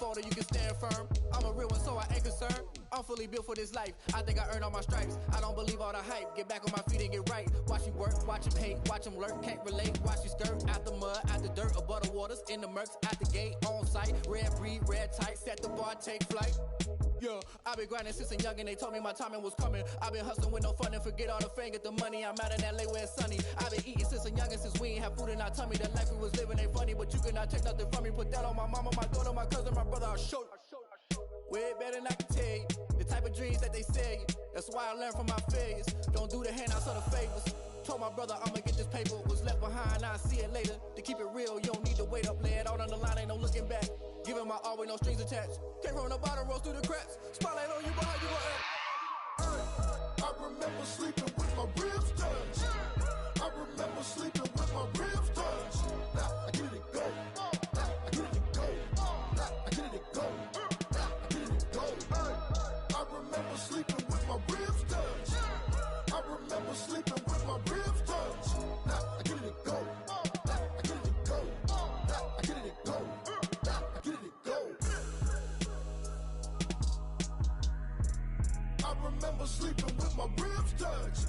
water, you can stand firm. I'm a real one, so I ain't concerned. I'm fully built for this life. I think I earned all my stripes. I don't believe all the hype. Get back on my feet and get right. Watch you work, watch him hate, watch him lurk. Can't relate, watch you skirt. Out the mud, out the dirt, above the waters, in the murks, out the gate, on site. Red breed, red tight, set the bar, take flight. Yeah, I've been grinding since a young and they told me my timing was coming. I've been hustling with no fun and forget all the fame, get the money. I'm out in LA where it's sunny. I've been eating since a young and since we ain't have food in our tummy. The life we was living ain't funny, but you cannot take nothing from me. Put that on my mama, my daughter, my cousin, my brother, I'll show you. Way better than I can tell you. The type of dreams that they sell you. That's why I learned from my failures. Don't do the handouts or the favors. Told my brother I'ma get this paper. Was left behind, I'll see it later. To keep it real, you don't need to wait up. Lay it out on the line, ain't no looking back. Giving my all with no strings attached. Came from the bottom, rose through the cracks. Spotlight on you, but how you gon' act? I remember sleeping with my ribs touched. I remember sleeping with my ribs touched. Now I get it go. Now I get it go. Now I get it go. Now I get it go. I remember sleeping with my ribs touched. I remember sleeping with my ribs touched. Now I get it go. Now I get it go. Now I get it go. Now I get it go. I remember sleeping with my ribs touched.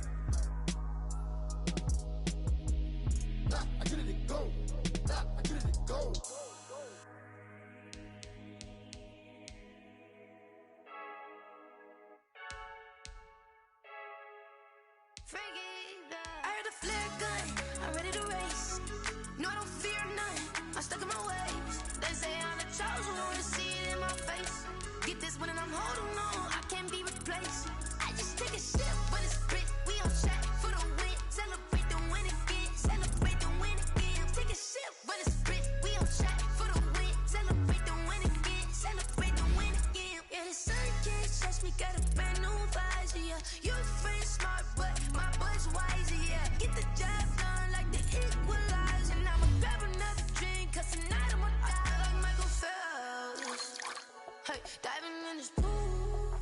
Now I get it go. Now I get it go. I heard the flare gun, I'm ready to race. No, I don't fear none, I'm stuck in my ways. They say I'm the chosen one, to see it in my face. Get this one and I'm holding on, I can't be replaced. I just take a sip when it's split, we on track for the win. Celebrate the win again, celebrate the win again. Take a sip when it's split, we on track for the win. Celebrate the win again, celebrate the win again. Yeah, the sun can't touch me, got a brand new visor, yeah. Your friend smart, but my boy's wiser, yeah. Get the job done like the equalizer. And I'ma grab another drink, cause tonight I'ma die like Michael Phelps. Hey, diving in this pool,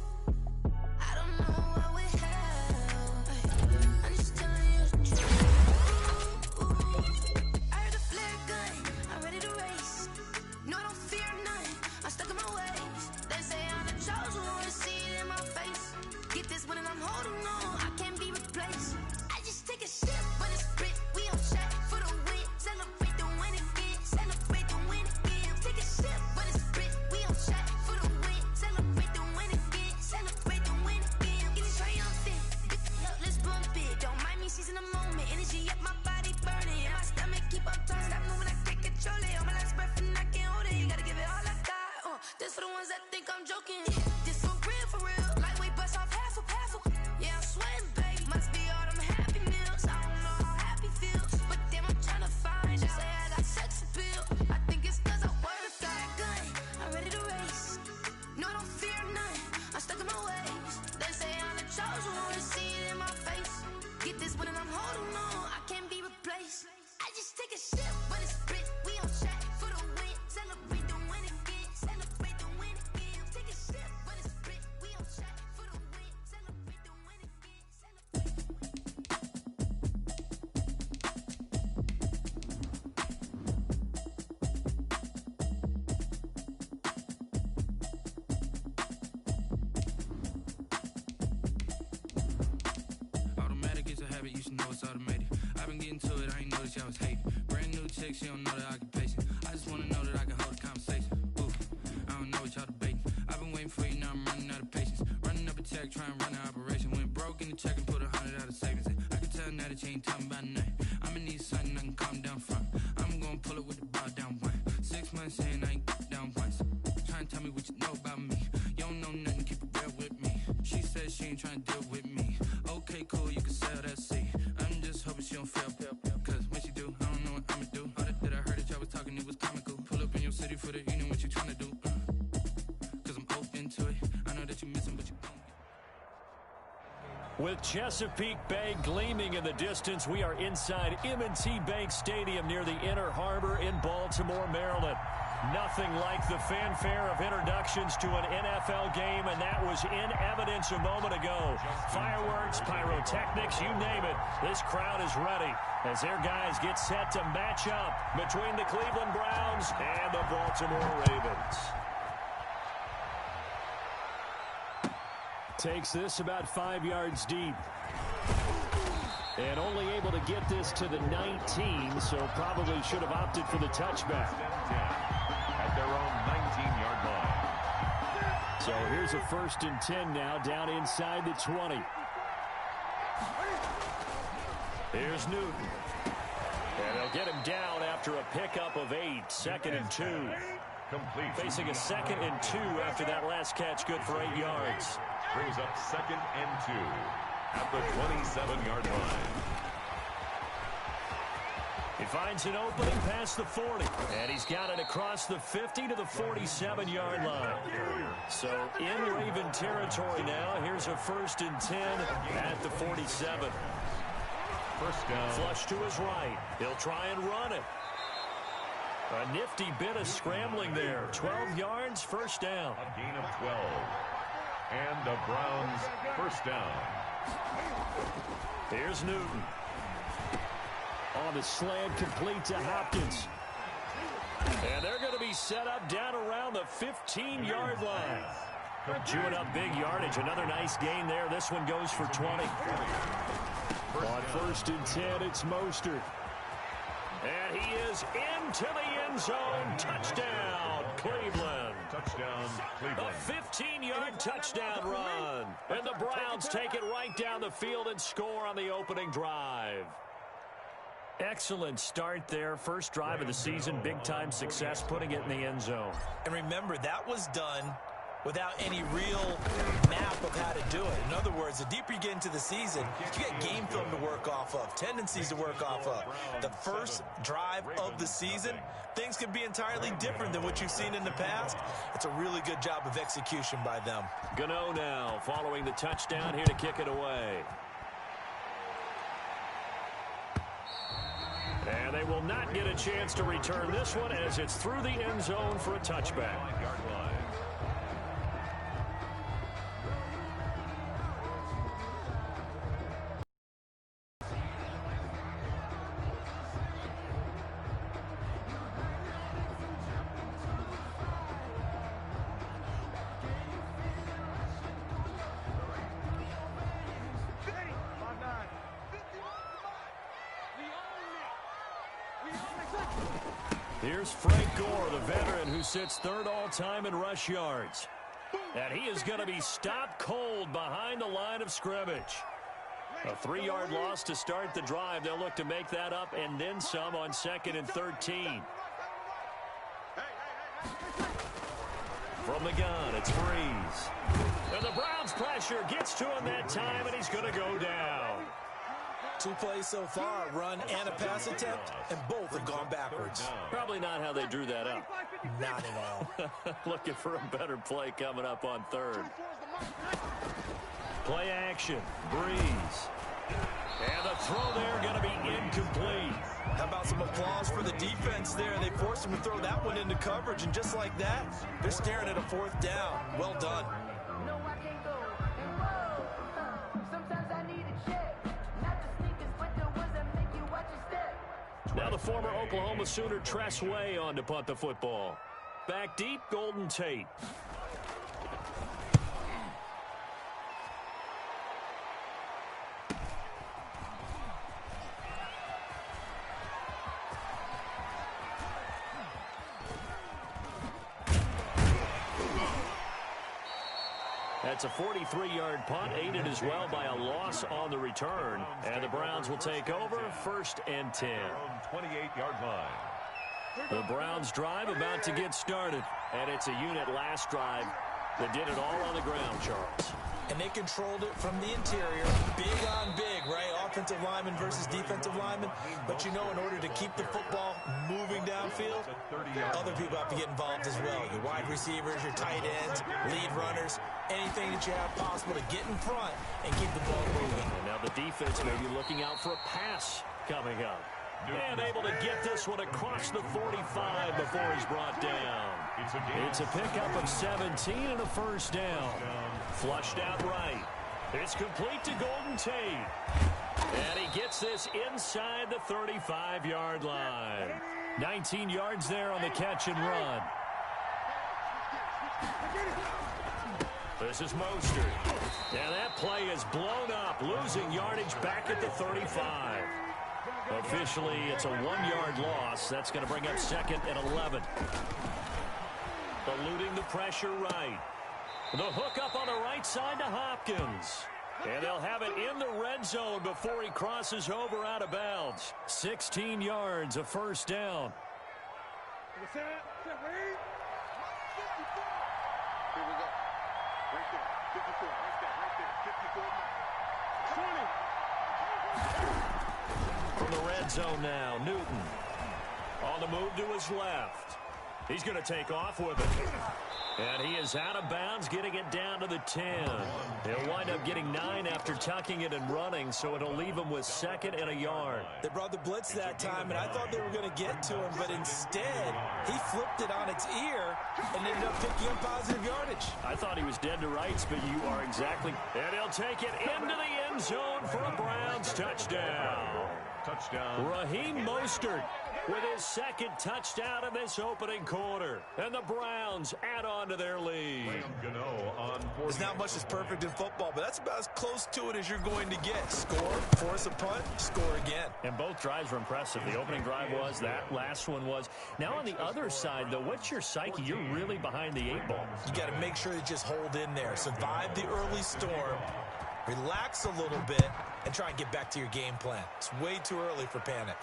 I don't know what we have. Hey, I'm just telling you the truth. I heard the flare gun, I'm ready to race. No, I don't fear none, I'm stuck in my ways. They say I'm the chosen one, to see it in my face. Get this one and I'm holding on, I can't be replaced. I just take a sip when it's split, we on track for the win. Celebrate the win again, celebrate the win again. Take a sip when it's split, we on track for the win. Celebrate the win again, celebrate the win again. Get it triumphant, let's bump it. Don't mind me seizing the moment, energy up my body burning. And my stomach keep on turning, stop moving, I can't control it. On my last breath and I can't hold it, you gotta give it all I got. This for the ones that think I'm joking. This for real, lightweight bust off half a. Yeah, I'm sweating, baby, must be all them happy meals. I don't know how happy feels, but damn, I'm trying to find out. Say I got sex appeal, I think it's cause I work hard. Gun, I'm ready to race. No, I don't fear none, I'm stuck in my ways. They say I'm the chosen one, to see it in my face. Get this one and I'm holding on, I can't be replaced. I just take a sip when it's split, we on track for the win. Celebrate the win again, celebrate the win again. Take a sip when it's split, we on track for the win. Celebrate the win again, Automatic is a habit, you should know it's automated. I've been getting to it, I ain't noticed y'all was hating. Brand new chick, she don't know the occupation. I just wanna know that I can hold a conversation. Ooh, I don't know what y'all debating. I've been waiting for you, now I'm running out of patience. Running up a check, trying to run an operation. Went broke in the check and put 100 out of savings. I can tell now that you ain't talking about nothing. I'ma need something I can calm down from. I'm gonna pull it with the bow down one. 6 months saying I ain't down once. Trying to tell me what you know about me. You don't know nothing, keep it real with me. She said she ain't trying to deal with me. Okay, cool, you can sell that seed. I'm just hoping she don't fail. Cause when she do, I don't know what I'ma do. All that I heard that y'all was talking, it was comical. Pull up in your city for the evening, what you trying to do? Cause I'm open to it. I know that you missing, but you don't. With Chesapeake Bay gleaming in the distance, we are inside M&T Bank Stadium near the Inner Harbor in Baltimore, Maryland. Nothing like the fanfare of introductions to an NFL game, and that was in evidence a moment ago. Fireworks, pyrotechnics, you name it. This crowd is ready as their guys get set to match up between the Cleveland Browns and the Baltimore Ravens. Takes this about 5 yards deep. And only able to get this to the 19, so probably should have opted for the touchback. At their own 19-yard line. So here's a 1st and 10 now, down inside the 20. Here's Newton. And they'll get him down after a pickup of 8, 2nd and 2. Complete. Facing a 2nd and 2 after that last catch, good for 8 yards. Brings up 2nd and 2 at the 27-yard line. He finds an opening past the 40, and he's got it across the 50 to the 47-yard line. So in Raven territory now. Here's a 1st and 10 at the 47. First down. Flush to his right. He'll try and run it. A nifty bit of scrambling there. 12 yards, 1st down. A gain of 12. And the Browns 1st down. Here's Newton. On the slant, complete to Hopkins. And they're going to be set up down around the 15-yard line. Chewing up big yardage. Another nice gain there. This one goes for 20. On 1st and 10, it's Mostert. And he is into the end zone. Touchdown, Cleveland. Touchdown, Cleveland. A 15-yard touchdown run. And the Browns take it right down the field and score on the opening drive. Excellent start there. First drive of the season. Big-time success putting it in the end zone. And remember, that was done without any real map of how to do it. In other words, the deeper you get into the season, you get game film to work off of, tendencies to work off of. The first drive of the season, things can be entirely different than what you've seen in the past. It's a really good job of execution by them. Gano now following the touchdown here to kick it away. And they will not get a chance to return this one as it's through the end zone for a touchback. Here's Frank Gore, the veteran who sits 3rd all-time in rush yards. And he is going to be stopped cold behind the line of scrimmage. A 3-yard loss to start the drive. They'll look to make that up and then some on 2nd and 13. From the gun, it's Breeze. And the Browns pressure gets to him that time, and he's going to go down. 2 plays so far, run and a pass attempt, and both have gone backwards. Probably not how they drew that up. Not at all. Looking for a better play coming up on 3rd. Play action, Breeze. And the throw there going to be incomplete. How about some applause for the defense there? They forced him to throw that one into coverage, and just like that, they're staring at a 4th down. Well done. Now the former Oklahoma Sooner Tress Way on to punt the football. Back deep, Golden Tate. That's a 43-yard punt, aided as well by a loss on the return. And the Browns will take over, 1st and 10. 28-yard line. The Browns drive about to get started. And it's a unit last drive that did it all on the ground, Charles. And they controlled it from the interior. Big on big, right? Offensive lineman versus defensive lineman. But you know, in order to keep the football moving downfield, other people have to get involved as well. Your wide receivers, your tight ends, lead runners, anything that you have possible to get in front and keep the ball moving. And now the defense may be looking out for a pass coming up. And able to get this one across the 45 before he's brought down. It's a pickup of 17 and a 1st down. Flushed out right. It's complete to Golden Tate. And he gets this inside the 35-yard line. 19 yards there on the catch and run. This is Mostert. And that play is blown up, losing yardage back at the 35. Officially, it's a 1-yard loss. That's going to bring up 2nd and 11. Eluding the pressure right. The hook up on the right side to Hopkins. And they'll have it in the red zone before he crosses over out of bounds. 16 yards, a first down. Here we go. Right there. 54. Right there. 54. 20. From the red zone now, Newton. On the move to his left. He's going to take off with it. And he is out of bounds, getting it down to the 10. He'll wind up getting 9 after tucking it and running, so it'll leave him with 2nd and a yard. They brought the blitz that time, and I thought they were going to get to him, but instead, he flipped it on its ear and ended up picking up positive yardage. I thought he was dead to rights, but you are exactly. And he'll take it into the end zone for a Browns touchdown. Raheem Mostert with his 2nd touchdown in this opening quarter. And the Browns add on to their lead. There's not much that's perfect in football, but that's about as close to it as you're going to get. Score, force a punt, score again. And both drives were impressive. The opening drive was, that last one was. Now on the other side, though, what's your psyche? You're really behind the 8 ball. You got to make sure you just hold in there. Survive the early storm. Relax a little bit and try and get back to your game plan. It's way too early for panic.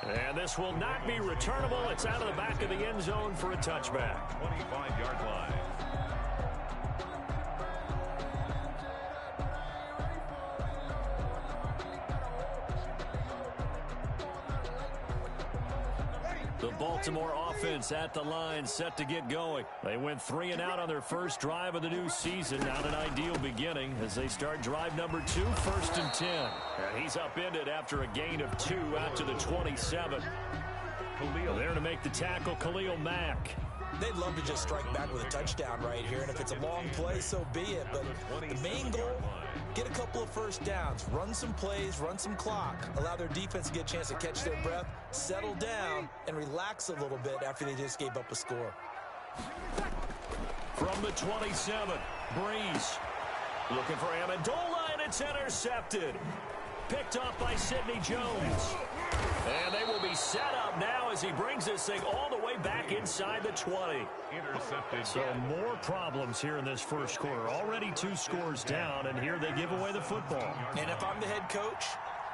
And this will not be returnable. It's out of the back of the end zone for a touchback. 25-yard line. The Baltimore offense at the line, set to get going. They went 3 and out on their first drive of the new season. Not an ideal beginning as they start drive number 2, 1st and 10. And he's upended after a gain of 2 out to the 27. There to make the tackle, Khalil Mack. They'd love to just strike back with a touchdown right here, and if it's a long play, so be it. But the main goal, get a couple of first downs, run some plays, run some clock, allow their defense to get a chance to catch their breath, settle down, and relax a little bit after they just gave up a score. From the 27, Breeze looking for Amendola, and it's intercepted. Picked off by Sidney Jones. And they will be set up now as he brings this thing all the way back inside the 20. Intercepted. So more problems here in this first quarter. Already 2 scores down, and here they give away the football. And if I'm the head coach,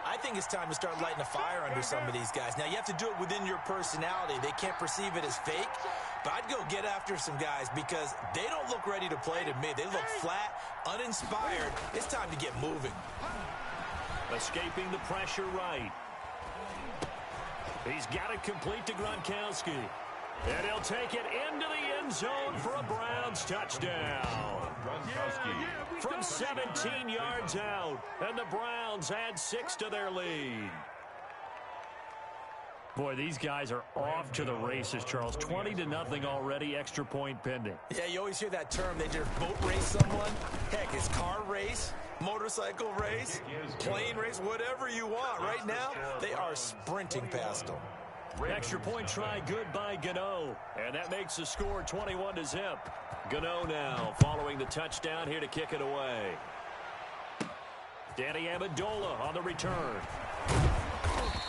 I think it's time to start lighting a fire under some of these guys. Now, you have to do it within your personality. They can't perceive it as fake. But I'd go get after some guys because they don't look ready to play to me. They look flat, uninspired. It's time to get moving. Escaping the pressure right. He's got it complete to Gronkowski. And he'll take it into the end zone for a Browns touchdown. Gronkowski. From 17 yards out. And the Browns add 6 to their lead. Boy, these guys are off to the races, Charles. 20-0 already, extra point pending. Yeah, you always hear that term. They just boat race someone. Heck, it's car race, motorcycle race, plane race, whatever you want. Right now, they are sprinting past them. Extra point try good by Gano. And that makes the score 21-0. Gano now following the touchdown here to kick it away. Danny Amendola on the return.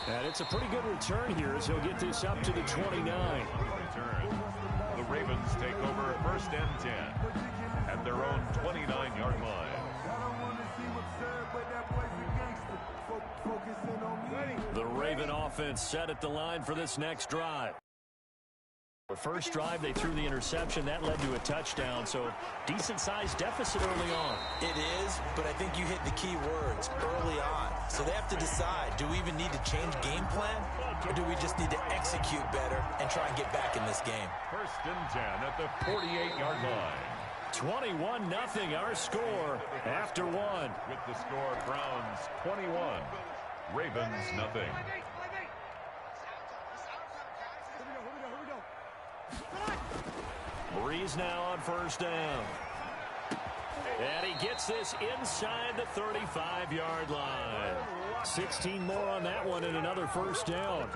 And it's a pretty good return here as he'll get this up to the 29. The Ravens take over 1st and 10 at their own 29-yard line. The Raven offense set at the line for this next drive. The first drive, they threw the interception. That led to a touchdown, so decent-sized deficit early on. It is, but I think you hit the key words, early on. So they have to decide, do we even need to change game plan, or do we just need to execute better and try and get back in this game? 1st and 10 at the 48-yard line. 21-0, our score after 1. With the score, Browns 21, Ravens nothing. Breeze now on 1st down. And he gets this inside the 35-yard line. 16 more on that one and another first down.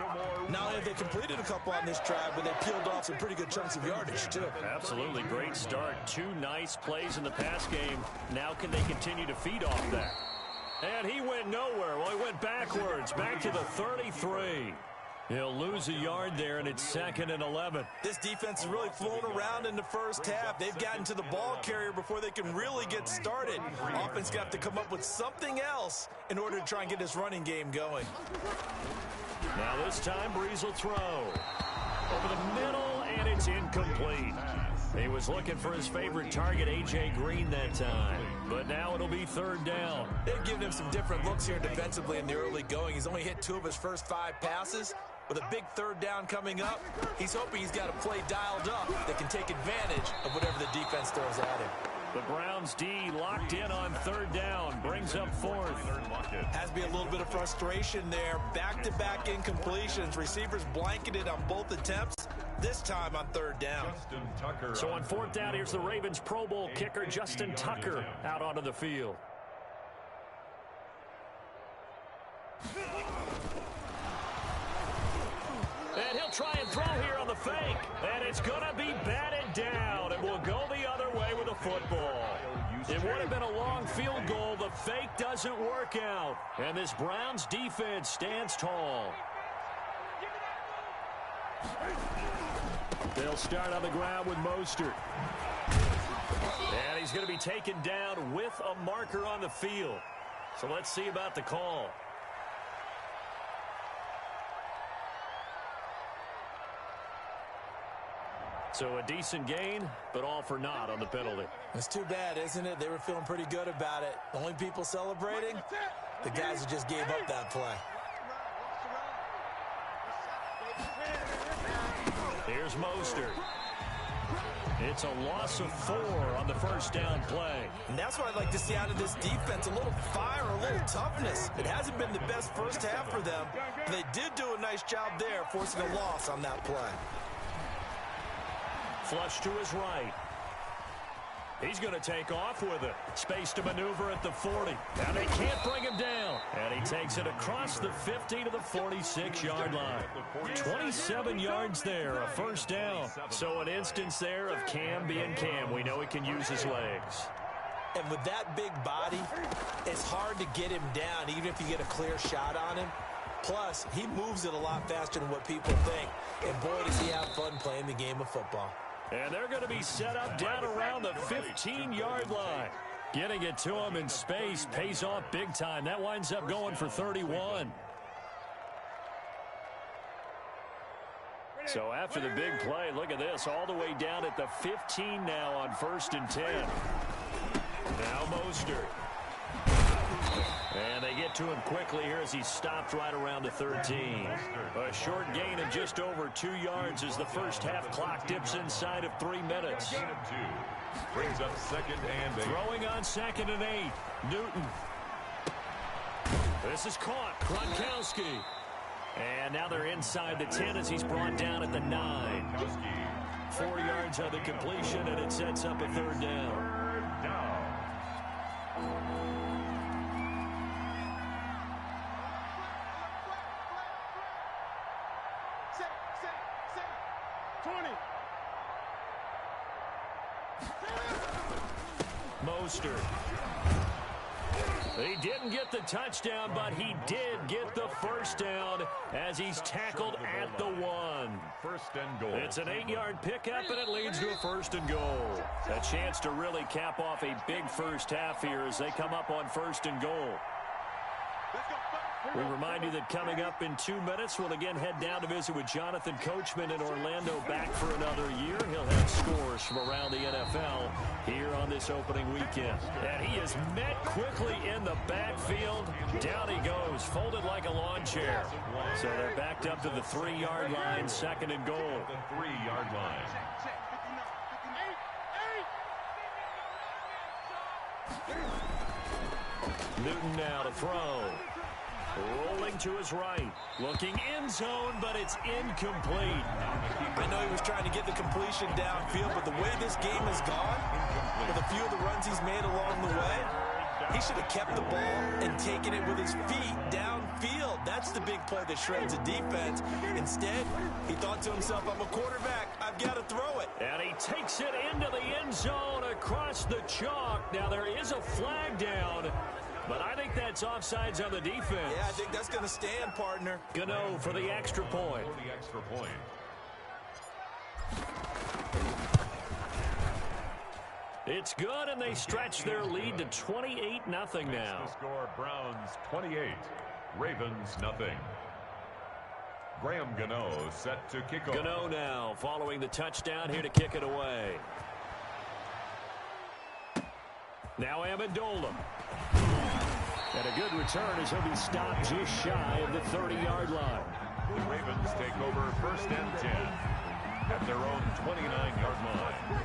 Not only have they completed a couple on this drive, but they peeled off some pretty good chunks of yardage, too. Absolutely great start. 2 nice plays in the pass game. Now can they continue to feed off that? And he went nowhere. Well, he went backwards, back to the 33. He'll lose a yard there, and it's 2nd and 11. This defense is really flown around in the first half. They've gotten to the ball carrier before they can really get started. Offense got to come up with something else in order to try and get this running game going. Now this time, Breeze will throw. Over the middle, and it's incomplete. He was looking for his favorite target, A.J. Green, that time. But now it'll be 3rd down. They've given him some different looks here defensively in the early going. He's only hit 2 of his first 5 passes. With a big 3rd down coming up, he's hoping he's got a play dialed up that can take advantage of whatever the defense throws at him. The Browns D locked in on 3rd down, brings up 4th. Has to be a little bit of frustration there. Back-to-back incompletions. Receivers blanketed on both attempts, this time on 3rd down. So on 4th down, here's the Ravens Pro Bowl kicker Justin Tucker out onto the field. And he'll try and throw here on the fake. And it's going to be batted down. And will go the other way with a football. It would have been a long field goal. The fake doesn't work out. And this Browns defense stands tall. They'll start on the ground with Mostert. And he's going to be taken down with a marker on the field. So let's see about the call. So a decent gain, but all for naught on the penalty. It's too bad, isn't it? They were feeling pretty good about it. The only people celebrating, the guys who just gave up that play. Here's Mostert. It's a loss of 4 on the first down play. And that's what I'd like to see out of this defense, a little fire, a little toughness. It hasn't been the best first half for them, but they did do a nice job there, forcing a loss on that play. Flush to his right. He's going to take off with it. Space to maneuver at the 40. Now they can't bring him down. And he takes it across the 50 to the 46-yard line. 27 yards there, a first down. So an instance there of Cam being Cam. We know he can use his legs. And with that big body, it's hard to get him down, even if you get a clear shot on him. Plus, he moves it a lot faster than what people think. And boy, does he have fun playing the game of football. And they're going to be set up down around the 15-yard line. Getting it to him in space pays off big time. That winds up going for 31. So after the big play, look at this, all the way down at the 15 now on 1st and 10. Now Mostert. And they get to him quickly here as he stopped right around the 13. A short gain of just over 2 yards as the first half clock dips inside of 3 minutes. Brings up 2nd and 8. Throwing on 2nd and 8. Newton. This is caught. Gronkowski. And now they're inside the 10 as he's brought down at the 9. 4 yards on the completion, and it sets up a 3rd down. Mostert. He didn't get the touchdown, but he did get the first down as he's tackled at the 1. 1st and goal. It's an 8-yard pickup, and it leads to a 1st and goal. A chance to really cap off a big first half here as they come up on 1st and goal. We remind you that coming up in 2 minutes, we'll again head down to visit with Jonathan Coachman in Orlando, back for another year. He'll have scores from around the NFL here on this opening weekend. And he is met quickly in the backfield. Down he goes, folded like a lawn chair. So they're backed up to the 3-yard line, 2nd and goal. The 3-yard line. Newton now to throw. Rolling to his right. Looking end zone, but it's incomplete. I know he was trying to get the completion downfield, but the way this game has gone, with a few of the runs he's made along the way, he should have kept the ball and taken it with his feet down That's the big play that shreds a defense. Instead, he thought to himself, I'm a quarterback. I've got to throw it. And he takes it into the end zone across the chalk. Now, there is a flag down, but I think that's offsides on the defense. Yeah, I think that's going to stand, partner. Gano for the extra point. For the extra point. It's good, and they stretch their lead to 28-0 now. The score, Browns 28, Ravens nothing. Graham Gano set to kick off. Gano now following the touchdown here to kick it away. Now Amendola. And a good return as he'll be stopped just shy of the 30-yard line. The Ravens take over 1st and 10 at their own 29-yard line.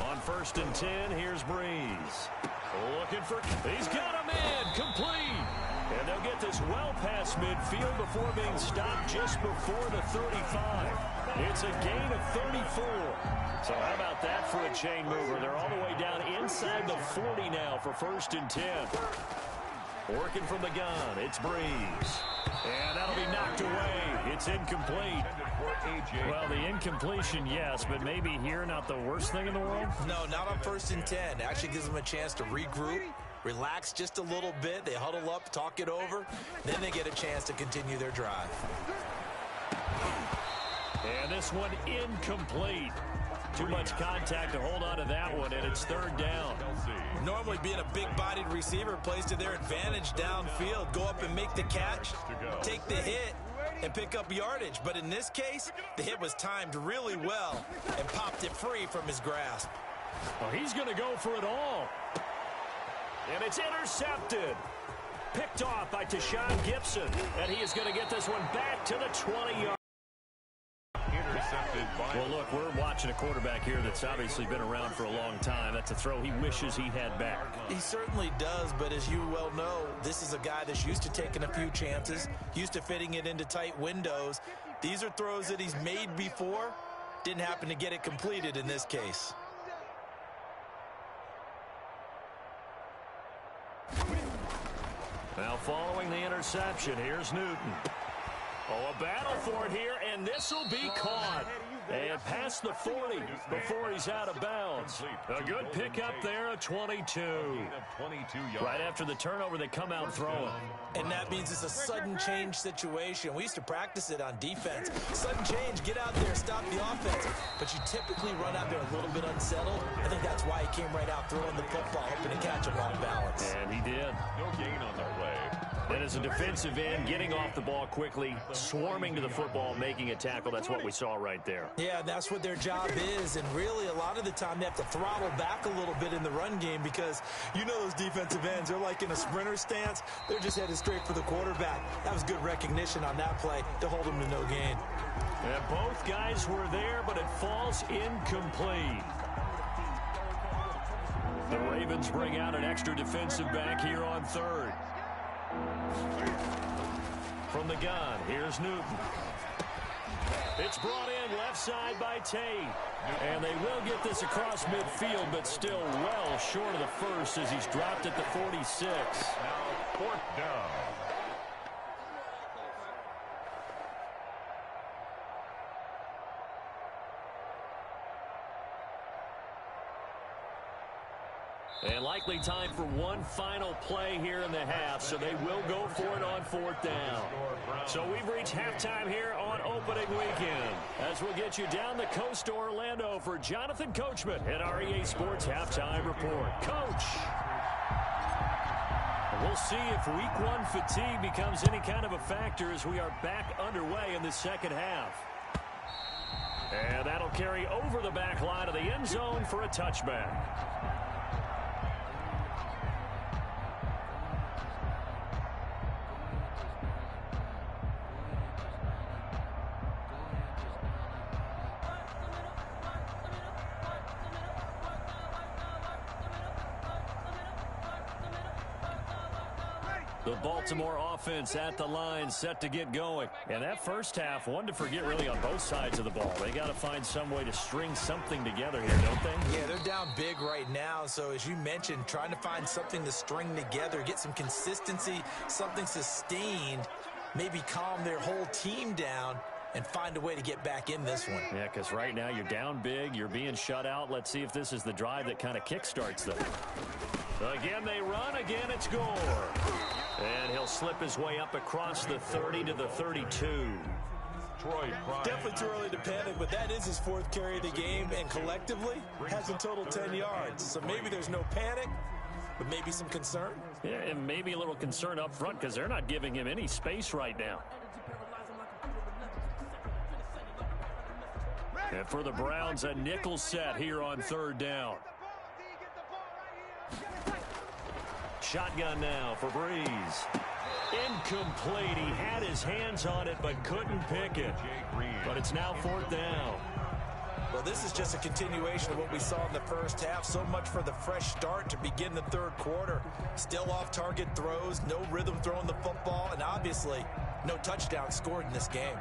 On 1st and 10, here's Breeze. Looking for, he's got him in, complete. And they'll get this well past midfield before being stopped just before the 35. It's a gain of 34. So how about that for a chain mover? They're all the way down inside the 40 now for 1st and 10. Working from the gun, it's Breeze. And that'll be knocked away. It's incomplete. Well, the incompletion, yes, but maybe here not the worst thing in the world? No, not on 1st and 10. Actually gives them a chance to regroup, relax just a little bit. They huddle up, talk it over. Then they get a chance to continue their drive. And this one incomplete. Too much contact to hold on to that one, and it's 3rd down. Normally being a big-bodied receiver plays to their advantage downfield. Go up and make the catch, take the hit, and pick up yardage. But in this case, the hit was timed really well and popped it free from his grasp. Well, he's going to go for it all. And it's intercepted. Picked off by Tashawn Gibson. And he is going to get this one back to the 20-yard. Well, look, we're watching a quarterback here that's obviously been around for a long time. That's a throw he wishes he had back. He certainly does, but as you well know, this is a guy that's used to taking a few chances, used to fitting it into tight windows. These are throws that he's made before. Didn't happen to get it completed in this case. Now following the interception, here's Newton. Oh, a battle for it here, and this will be caught. And past the 40 before he's out of bounds. A good pickup there, a 22. Right after the turnover, they come out throwing. And that means it's a sudden change situation. We used to practice it on defense. Sudden change, get out there, stop the offense. But you typically run out there a little bit unsettled. I think that's why he came right out throwing the football, hoping to catch him off balance. And he did. No gain on the play. And as a defensive end, getting off the ball quickly, swarming to the football, making a tackle, that's what we saw right there. Yeah, that's what their job is, and really a lot of the time they have to throttle back a little bit in the run game because you know those defensive ends, they're like in a sprinter stance. They're just headed straight for the quarterback. That was good recognition on that play to hold him to no gain. And both guys were there, but it falls incomplete. The Ravens bring out an extra defensive back here on 3rd. From the gun, here's Newton. It's brought in left side by Tate. And they will get this across midfield, but still well short of the first as he's dropped at the 46. Now 4th down. And likely time for one final play here in the half, so they will go for it on 4th down. So we've reached halftime here on opening weekend. As we'll get you down the coast to Orlando for Jonathan Coachman at our EA Sports Halftime Report. Coach! We'll see if week 1 fatigue becomes any kind of a factor as we are back underway in the second half. And that'll carry over the back line of the end zone for a touchback. The Baltimore offense at the line, set to get going. And that first half, one to forget really on both sides of the ball. They got to find some way to string something together here, don't they? Yeah, they're down big right now. So as you mentioned, trying to find something to string together, get some consistency, something sustained, maybe calm their whole team down and find a way to get back in this one. Yeah, because right now you're down big, you're being shut out. Let's see if this is the drive that kind of kickstarts them. Again, they run. Again, it's Gore. And he'll slip his way up across the 30 to the 32. Definitely too early to panic, but that is his fourth carry of the game, and collectively has a total 10 yards. So maybe there's no panic, but maybe some concern. Yeah, and maybe a little concern up front because they're not giving him any space right now. And for the Browns, a nickel set here on third down. Shotgun now for Breeze. Incomplete. He had his hands on it but couldn't pick it. But it's now fourth down. Well, this is just a continuation of what we saw in the first half. So much for the fresh start to begin the third quarter. Still off-target throws, no rhythm throwing the football, and obviously no touchdown scored in this game.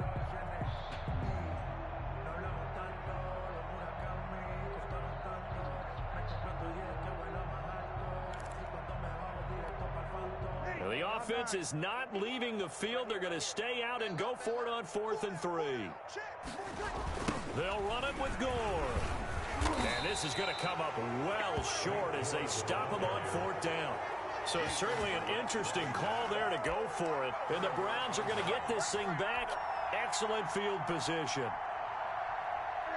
The offense is not leaving the field. They're going to stay out and go for it on 4th and 3. They'll run it with Gore. And this is going to come up well short as they stop him on 4th down. So certainly an interesting call there to go for it. And the Browns are going to get this thing back. Excellent field position.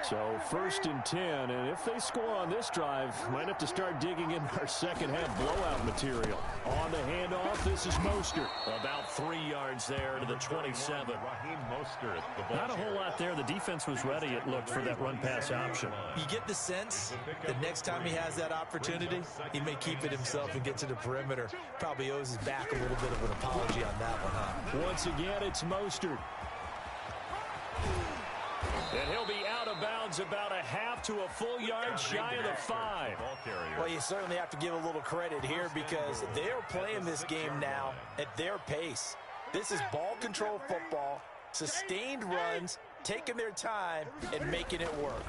So 1st and 10, and if they score on this drive, might have to start digging in our second half blowout material. On the handoff, this is Mostert. About 3 yards there to the 27. Not a whole lot there. The defense was ready, it looked, for that run-pass option. You get the sense that next time he has that opportunity, he may keep it himself and get to the perimeter. Probably owes his back a little bit of an apology on that one, huh? Once again, it's Mostert. And he'll be out of bounds about a half to a full yard shy of the 5. Well, you certainly have to give a little credit here because they're playing this game now at their pace. This is ball control football, sustained runs, taking their time, and making it work.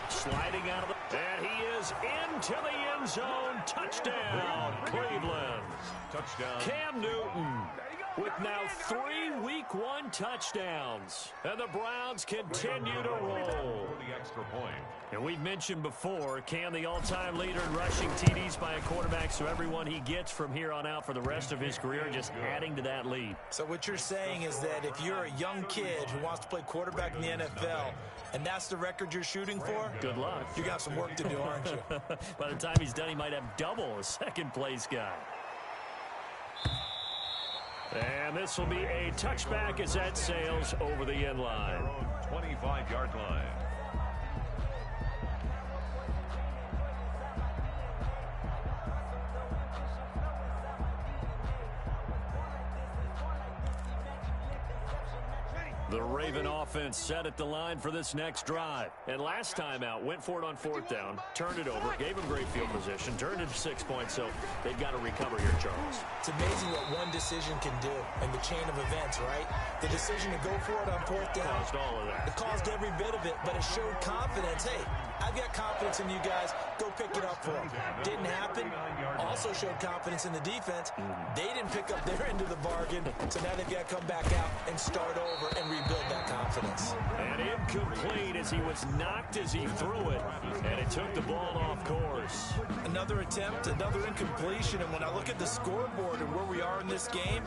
Sliding out of the... And he is into the end zone. Touchdown, Cleveland. Touchdown. Cam Newton with now 3 Week 1 touchdowns. And the Browns continue to roll. And we've mentioned before, Cam, the all-time leader in rushing TDs by a quarterback, so everyone he gets from here on out for the rest of his career just adding to that lead. So what you're saying is that if you're a young kid who wants to play quarterback in the NFL, and that's the record you're shooting for, good luck. You got some work to do, aren't you? By the time he's done, he might have double a second-place guy. And this will be a touchback as that sails over the end line. 25-yard line. The Raven offense set at the line for this next drive. And last time out, went for it on 4th down, turned it over, gave him great field position, turned it to 6 points, so they've got to recover here, Charles. It's amazing what one decision can do in the chain of events, right? The decision to go for it on 4th down. Caused all of that. It caused every bit of it, but it showed confidence. Hey, I've got confidence in you guys. Go pick it up for them. Didn't happen. Also showed confidence in the defense. They didn't pick up their end of the bargain, so now they've got to come back out and start over and rebuild that confidence. And incomplete as he was knocked as he threw it, and it took the ball off course. Another attempt, another incompletion, and when I look at the scoreboard and where we are in this game,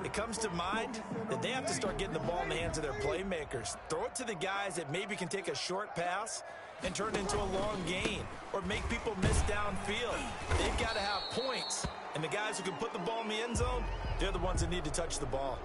it comes to mind that they have to start getting the ball in the hands of their playmakers. Throw it to the guys that maybe can take a short pass and turn it into a long gain or make people miss downfield. They've got to have points, and the guys who can put the ball in the end zone, they're the ones that need to touch the ball.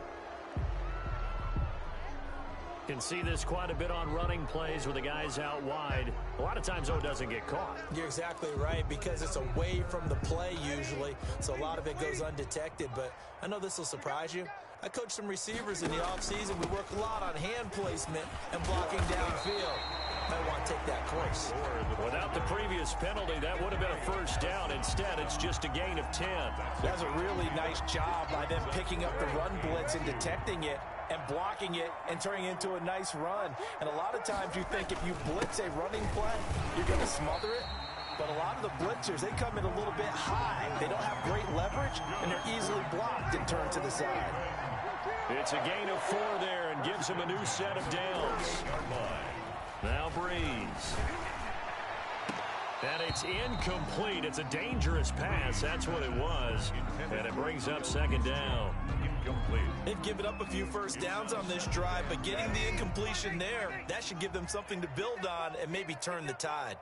Can see this quite a bit on running plays with the guys out wide. A lot of times, though, it doesn't get caught. You're exactly right, because it's away from the play usually, so a lot of it goes undetected. But I know this will surprise you. I coach some receivers in the offseason. We work a lot on hand placement and blocking downfield. might want to take that course. Without the previous penalty, that would have been a first down. Instead, it's just a gain of 10. That's a really nice job by them picking up the run blitz and detecting it and blocking it and turning it into a nice run. And a lot of times you think if you blitz a running play, you're going to smother it. But a lot of the blitzers, they come in a little bit high. They don't have great leverage, and they're easily blocked and turned to the side. It's a gain of 4 there and gives him a new set of downs. Now Breeze. And it's incomplete. It's a dangerous pass. That's what it was. And it brings up second down. Incomplete. They've given up a few first downs on this drive, but getting the incompletion there, that should give them something to build on and maybe turn the tide.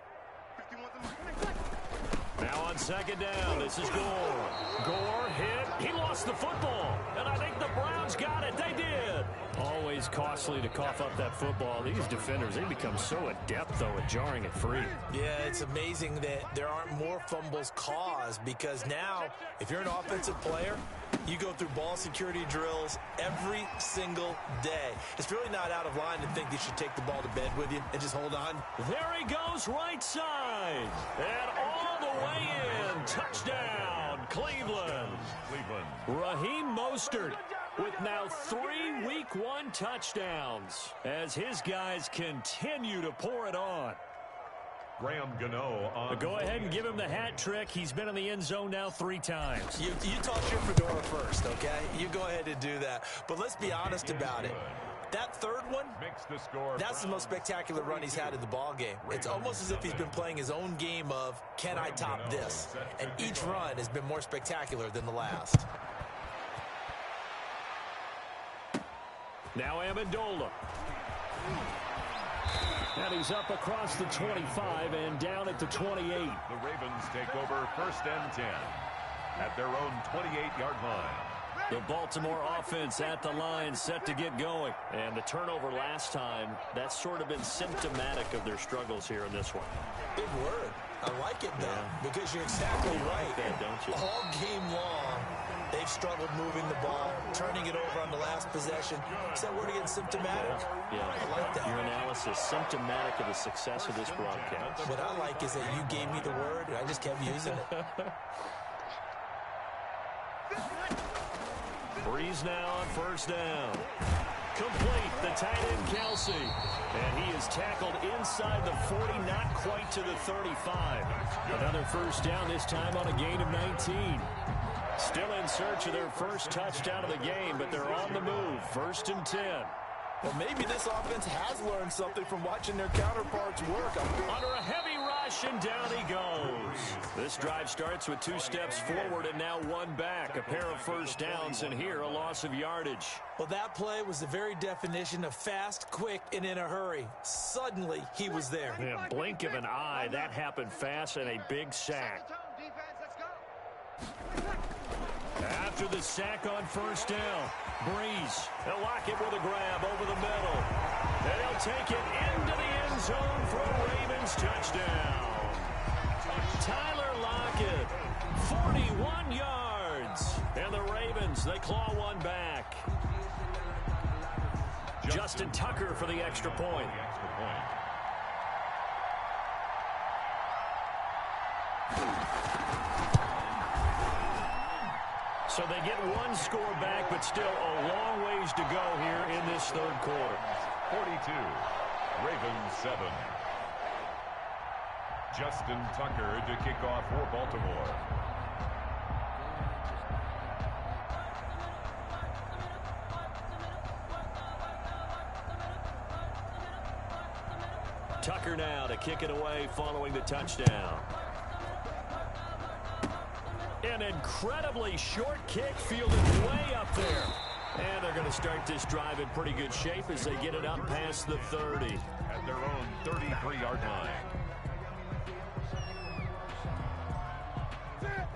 Now on second down, this is Gore. Gore hit. He lost the football. And I think the Browns got it. They did. Always costly to cough up that football. These defenders, they become so adept, though, at jarring it free. Yeah, it's amazing that there aren't more fumbles caused because now, if you're an offensive player, you go through ball security drills every single day. It's really not out of line to think you should take the ball to bed with you and just hold on. There he goes, right side. And all the way in. Touchdown, Cleveland. Raheem Mostert with now 3 Week 1 touchdowns as his guys continue to pour it on. Graham Gano on. Go ahead and give him the hat trick. He's been in the end zone now 3 times. You toss your fedora first, okay? You go ahead and do that. But let's be honest about it. That third one, that's the most spectacular run he's had in the ball game. It's almost as if he's been playing his own game of, can I top this? And each run has been more spectacular than the last. Now Amendola. And he's up across the 25 and down at the 28. The Ravens take over 1st and 10 at their own 28-yard line. The Baltimore offense at the line, set to get going. And the turnover last time, that's sort of been symptomatic of their struggles here in this one. Big word. I like it, though, because you're exactly right. That, don't you? All game long, they've struggled moving the ball, turning it over on the last possession. Is that word again, symptomatic? Yeah, I like that. Your analysis, symptomatic of the success of this broadcast. What I like is that you gave me the word, and I just kept using it. Breeze now on 1st down. Complete, the tight end Kelsey. And he is tackled inside the 40, not quite to the 35. Another first down, this time on a gain of 19. Still in search of their first touchdown of the game, but they're on the move. 1st and 10. Well, maybe this offense has learned something from watching their counterparts work. Under a heavy rush, and down he goes. This drive starts with 2 steps forward and now 1 back. A pair of first downs, and here a loss of yardage. Well, that play was the very definition of fast, quick, and in a hurry. Suddenly, he was there. Yeah, blink of an eye, that happened fast, and a big sack. After the sack on 1st down, Breeze, he'll lock it with a grab over the middle. And he'll take it into the end zone for a Ravens touchdown. Tyler Lockett, 41 yards. And the Ravens, they claw 1 back. Justin Tucker for the extra point. So they get 1 score back, but still a long ways to go here in this 3rd quarter. 42, Ravens 7. Justin Tucker to kick off for Baltimore. Tucker now to kick it away following the touchdown. An incredibly short kick fielded way up there. And they're going to start this drive in pretty good shape as they get it up past the 30. At their own 33-yard line.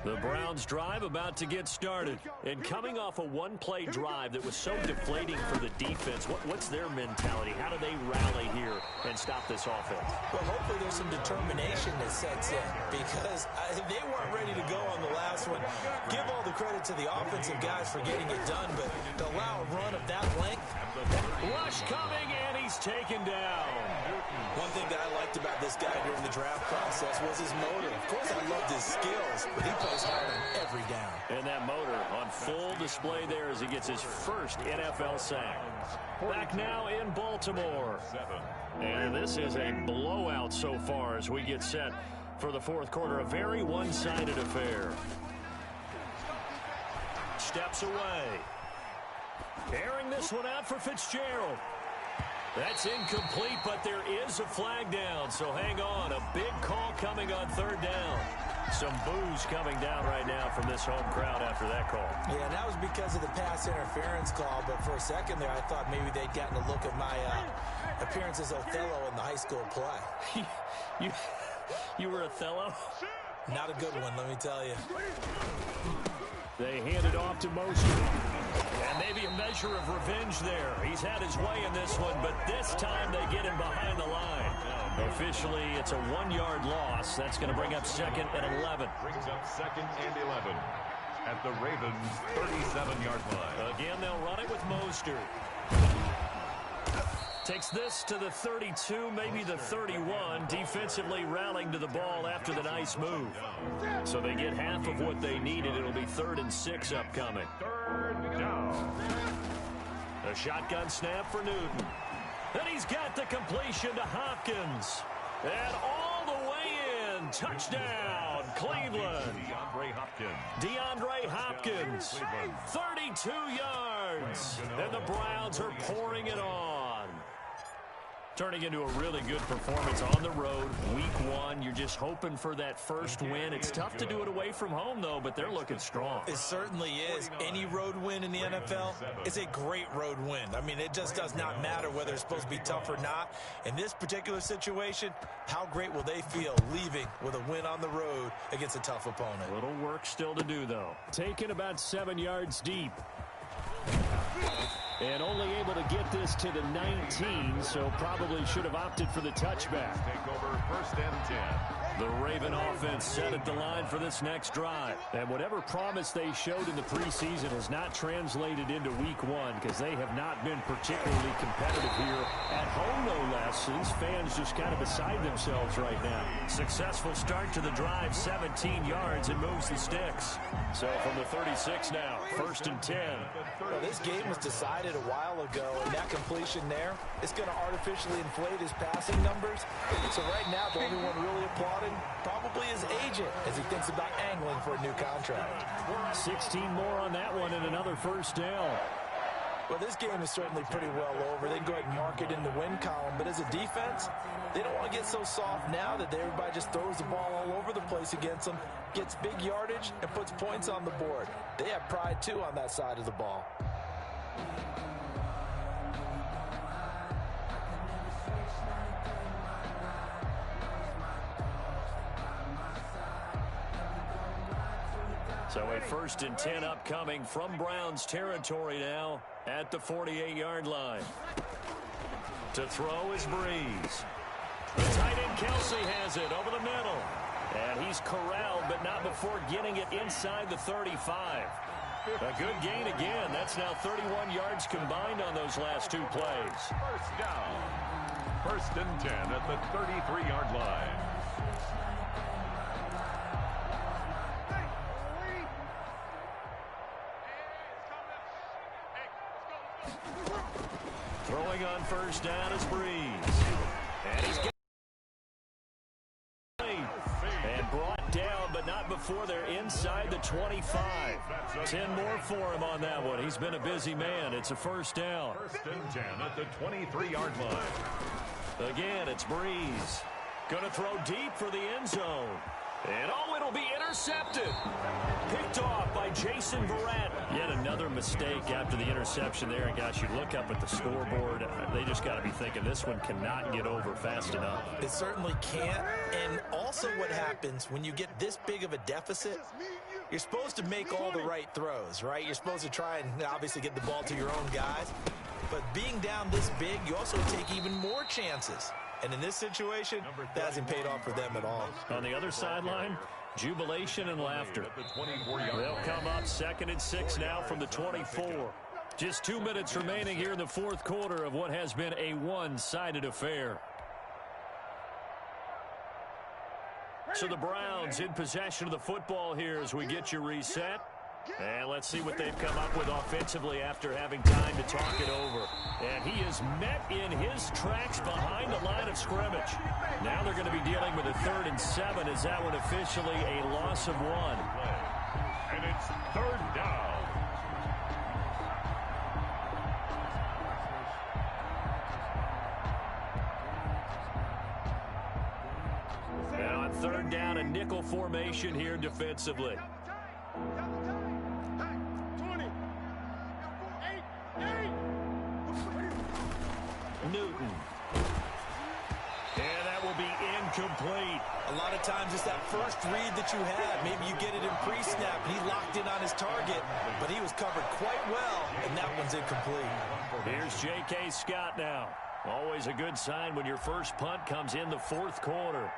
The Browns drive about to get started. And coming off a one-play drive that was so deflating for the defense, what's their mentality? How do they rally here and stop this offense? Well, hopefully there's some determination that sets in because they weren't ready to go on the last one. Give all the credit to the offensive guys for getting it done, but to allow a run of that length. Rush coming, and he's taken down. One thing that I liked about this guy during the draft process was his motor. Of course, I loved his skills, but he plays hard on every down. And that motor on full display there as he gets his first NFL sack. Back now in Baltimore. And this is a blowout so far as we get set for the fourth quarter. A very one-sided affair. Steps away. Airing this one out for Fitzgerald. That's incomplete, but there is a flag down, so hang on. A big call coming on third down. Some boos coming down right now from this home crowd after that call. Yeah, and that was because of the pass interference call, but for a second there I thought maybe they'd gotten a look at my appearance as Othello in the high school play. You were Othello? Not a good one, let me tell you. They hand it off to Mostert. And maybe a measure of revenge there. He's had his way in this one, but this time they get him behind the line. Officially, it's a 1-yard loss. That's going to bring up second and 11. Brings up second and 11 at the Ravens' 37-yard line. Again, they'll run it with Mostert. Takes this to the 32, maybe the 31, defensively rallying to the ball after the nice move. So they get half of what they needed. It'll be 3rd and 6 upcoming. Third down. A shotgun snap for Newton. And he's got the completion to Hopkins. And all the way in. Touchdown, Cleveland. DeAndre Hopkins. 32 yards. And the Browns are pouring it on. Turning into a really good performance on the road. Week 1, you're just hoping for that first win. It's tough to do it away from home, though, but they're looking strong. It certainly is. Any road win in the NFL is a great road win. I mean, it just does not matter whether it's supposed to be tough or not. In this particular situation, how great will they feel leaving with a win on the road against a tough opponent? A little work still to do, though. Taken about 7 yards deep. And only able to get this to the 19, so probably should have opted for the touchback. Take over 1st and 10. The Raven offense set at the line for this next drive. And whatever promise they showed in the preseason has not translated into week 1 because they have not been particularly competitive here at home, no less. These fans just kind of beside themselves right now. Successful start to the drive, 17 yards, and moves the sticks. So from the 36 now, 1st and 10. Well, this game was decided a while ago, and that completion there is going to artificially inflate his passing numbers. So right now, the only one really applauding probably his agent as he thinks about angling for a new contract. 16 more on that one and another first down. Well, this game is certainly pretty well over. They can go ahead and mark it in the win column, but as a defense, they don't want to get so soft now that everybody just throws the ball all over the place against them, gets big yardage, and puts points on the board. They have pride, too, on that side of the ball. So a 1st and 10 upcoming from Browns territory now at the 48-yard line. To throw is Breeze. The tight end Kelsey has it over the middle. And he's corralled, but not before getting it inside the 35. A good gain again. That's now 31 yards combined on those last 2 plays. First down. 1st and 10 at the 33-yard line. Throwing on first down is Breeze. And he's got and brought down, but not before they're inside the 25. 10 more for him on that one. He's been a busy man. It's a first down. 1st and 10 at the 23-yard line. Again, it's Breeze. Going to throw deep for the end zone. And oh, it'll be intercepted. Picked off by Jason Verrett. Yet another mistake after the interception there. And, gosh, you look up at the scoreboard. They just got to be thinking this one cannot get over fast enough. It certainly can't. And also what happens when you get this big of a deficit, you're supposed to make all the right throws, right? You're supposed to try and obviously get the ball to your own guys. But being down this big, you also take even more chances. And in this situation, that hasn't paid off for them at all. On the other sideline, jubilation and laughter. They'll come up 2nd and 6 now from the 24. Just 2 minutes remaining here in the fourth quarter of what has been a one-sided affair. So the Browns in possession of the football here as we get you reset. And let's see what they've come up with offensively after having time to talk it over. And he is met in his tracks behind the line of scrimmage. Now they're going to be dealing with a 3rd and 7 as that one officially a loss of 1. And it's 3rd down. And on 3rd down, a nickel formation here defensively. Newton. And that will be incomplete. A lot of times it's that first read that you had. Maybe you get it in pre-snap, and he locked in on his target, but he was covered quite well, and that one's incomplete. Here's J.K. Scott now. Always a good sign when your first punt comes in the fourth quarter.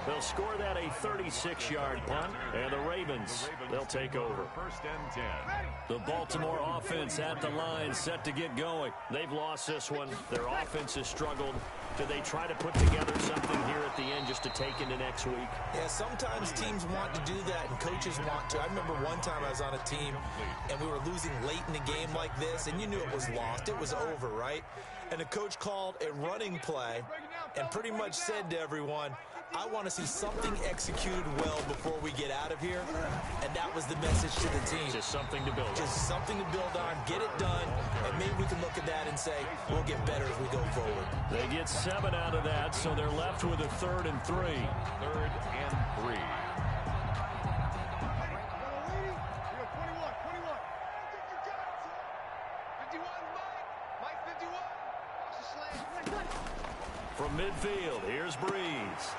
They'll score that a 36-yard punt, and the Ravens, they'll take over. 1st and 10. The Baltimore offense at the line, set to get going. They've lost this one. Their offense has struggled. Do they try to put together something here at the end just to take into next week? Yeah, sometimes teams want to do that, and coaches want to. I remember one time I was on a team, and we were losing late in the game like this, and you knew it was lost. It was over, right? And the coach called a running play and pretty much said to everyone, I want to see something executed well before we get out of here. And that was the message to the team. Just something to build on. Just something to build on, get it done, and maybe we can look at that and say, we'll get better as we go forward. They get 7 out of that, so they're left with a 3rd and 3. 3rd and 3. From midfield, here's Breeze.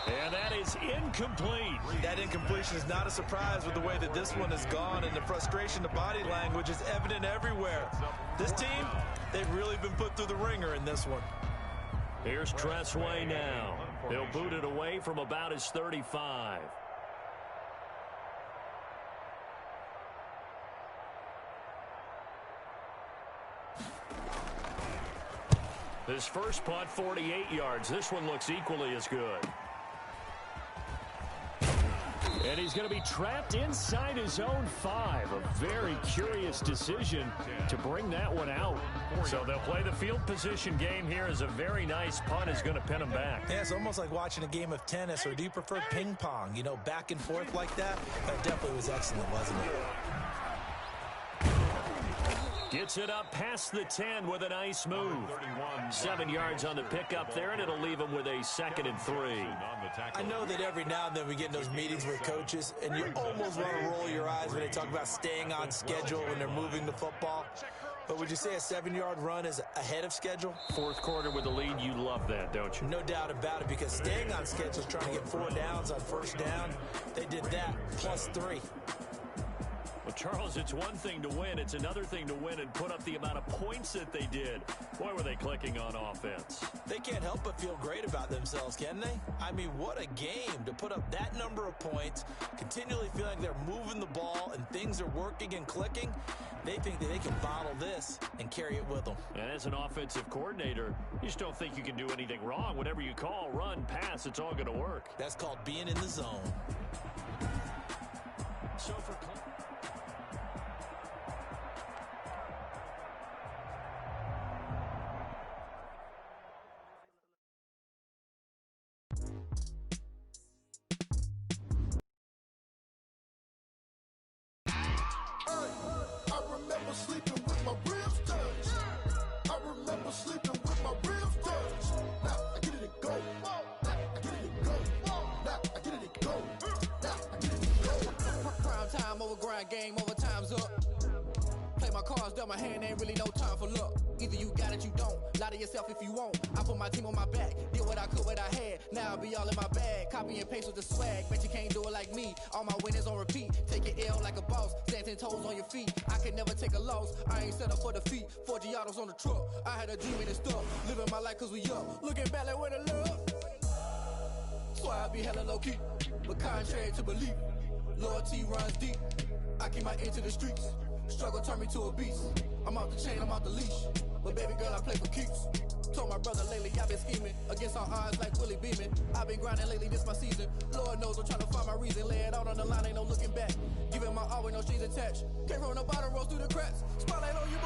And that is incomplete. That incompletion is not a surprise with the way that this one has gone, and the frustration, the body language is evident everywhere. This team, they've really been put through the ringer in this one. Here's Tressway now. He'll boot it away from about his 35. His first punt, 48 yards. This one looks equally as good. And he's going to be trapped inside his own 5. A very curious decision to bring that one out. So they'll play the field position game here as a very nice punt is going to pin him back. Yeah, it's almost like watching a game of tennis, or do you prefer ping pong? You know, back and forth like that? That definitely was excellent, wasn't it? Gets it up past the 10 with a nice move. 7 yards on the pickup there, and it'll leave him with a 2nd and 3. I know that every now and then we get in those meetings with coaches, and you almost want to roll your eyes when they talk about staying on schedule when they're moving the football. But would you say a 7-yard run is ahead of schedule? Fourth quarter with the lead, you love that, don't you? No doubt about it, because staying on schedule is trying to get 4 downs on first down. They did that, plus 3. Well, Charles, it's one thing to win. It's another thing to win and put up the amount of points that they did. Boy, were they clicking on offense. They can't help but feel great about themselves, can they? I mean, what a game to put up that number of points, continually feel like they're moving the ball and things are working and clicking. They think that they can bottle this and carry it with them. And as an offensive coordinator, you just don't think you can do anything wrong. Whatever you call, run, pass, it's all going to work. That's called being in the zone. So for I with my ribs touch. I remember sleeping with my ribs touch. Now I get it and go. Now I get it and go. Now I get it and go. Now I get it and go. Prime time over grind game, over time's up. Play my cards, dealt my hand, ain't really no time for luck. Either you got it, you don't. Lie to yourself if you won't. I put my team on my back, did what I could, what I had. Now I'll be all in my bag. Copy and paste with the swag. Bet you can't do it like me. All my winners on repeat. Take your L like a boss. Stand 10 toes on your feet. I can never take a loss. I ain't set up for defeat. 4 Giottos on the truck. I had a dream and it stuck. Living my life cause we up. Looking back like where the love. So I be hella low key. But contrary to belief, loyalty runs deep. I keep my ear to the streets. Struggle turned me to a beast. I'm off the chain, I'm off the leash. But baby girl, I play for keeps. Told my brother lately, I've been scheming. Against all odds like Willie Beeman. I've been grinding lately, this my season. Lord knows I'm trying to find my reason. Lay it out on the line, ain't no looking back. Giving my all with no strings attached. Came from the bottom, rose through the cracks. Spotlight on you,